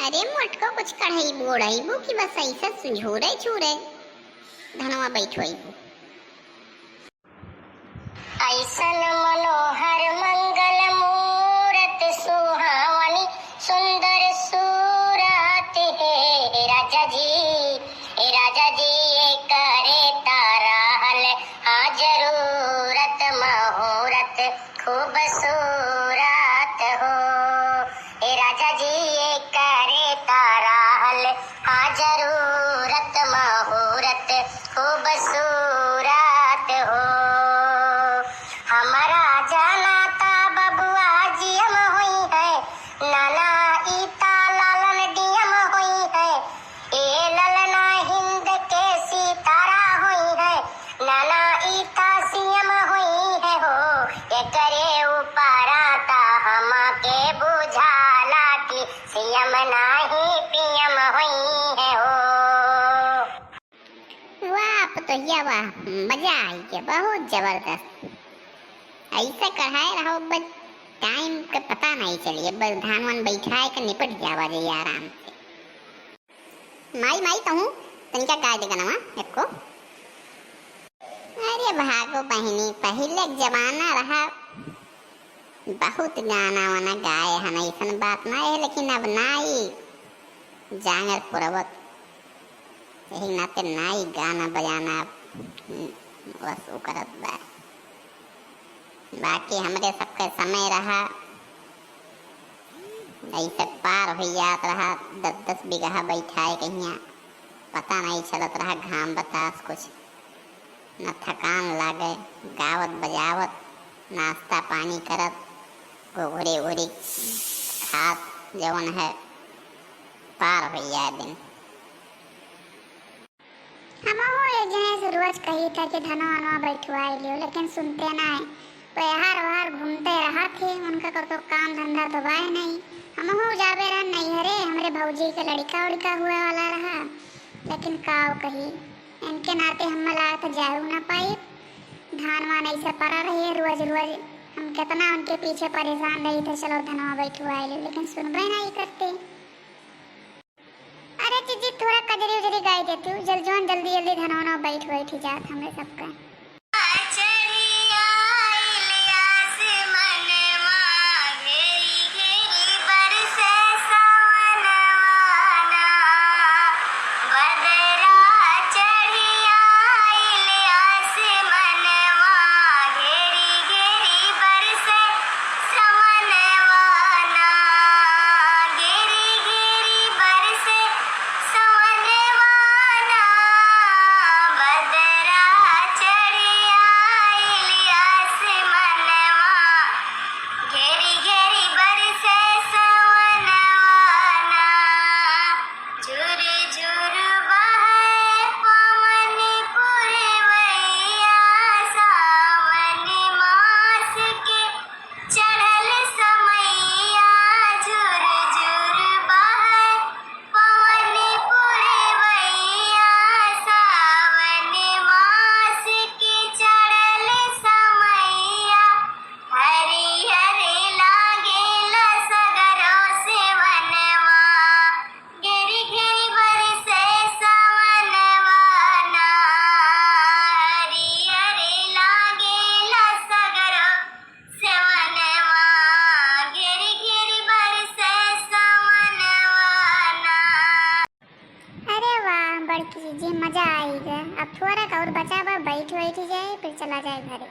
अरे मोटको कुछ कढ़ाई बोड़ाईबू कि बस ऐसा सुझोरे छूरे धनवा बैठवाईबू। ऐसन मनोहर मंगल मूरत सुहावनी सुंदर सूरत है राजा जी ये करे तारा हल हाँ जरूरत मुहूर्त खूबसूरत हो। ए राजा जी ये करे तारा हल हाँ जरूरत मुहूर्त खूबसूरत हो। हमारा जाना ता बबुआ जियम हुई है नाना ईता लालन डियम हुई है ए ललना हिंद के सितारा हुई है नाना ईता सीएम हुई है हो। ये करे ऊपरा ता हमा के बुझाला की सीएम नाही पीएम हुई है हो। वाह पतोहिया वाह, मजा आई के बहुत जबरदस्त। ऐसा कढ़ाए रहो बस टाइम का पता नहीं चलिए, बस धान वान बैठाए के निपट जावा जाइए आराम से। माई कहूँ तनिका गाय देगा ना एक को। अरे भागो बहनी, पहले जमाना रहा बहुत गाना वाना गाए हन, ऐसा बात ना है, लेकिन अब नाई जांगर पुरवत यही नाते नाई गाना बजाना बस वो करत बा। बाकी हमरे सबके समय रहा ऐसे पार हो जात रहा 10-10 बीघा बैठाए कहीं पता नहीं चलत रहा घाम बतास कुछ न थकान लागे, गावत बजावत नाश्ता पानी करत घोड़े उड़ी खात जवन है पार हो जाए दिन। हम रोज कही था कि धनवा बैठवाई लियो, लेकिन सुनते ना है। बाहर बाहर घूमते रहा थे, उनका तो काम धंधा तो बाय नहीं। हम हो जाबे रहा नहीं हरे हमारे भौजी के लड़का उड़का हुआ वाला रहा, लेकिन काव कही इनके नाते हम ला तो जाऊ ना पाई। धान वान ऐसे पड़ा रही रोज रोज, हम कितना उनके पीछे परेशान रही थे चलो धनवा बैठवाई लियो, लेकिन सुनबे नहीं करते। अरे जीजी थोड़ा कजरी उजरी गाय देती हूँ, जल्दी धनवा बैठ जात हमरे सबका। जी मजा आएगा। अब थोड़ा और बचा बैठ जाए फिर चला जाए घरे।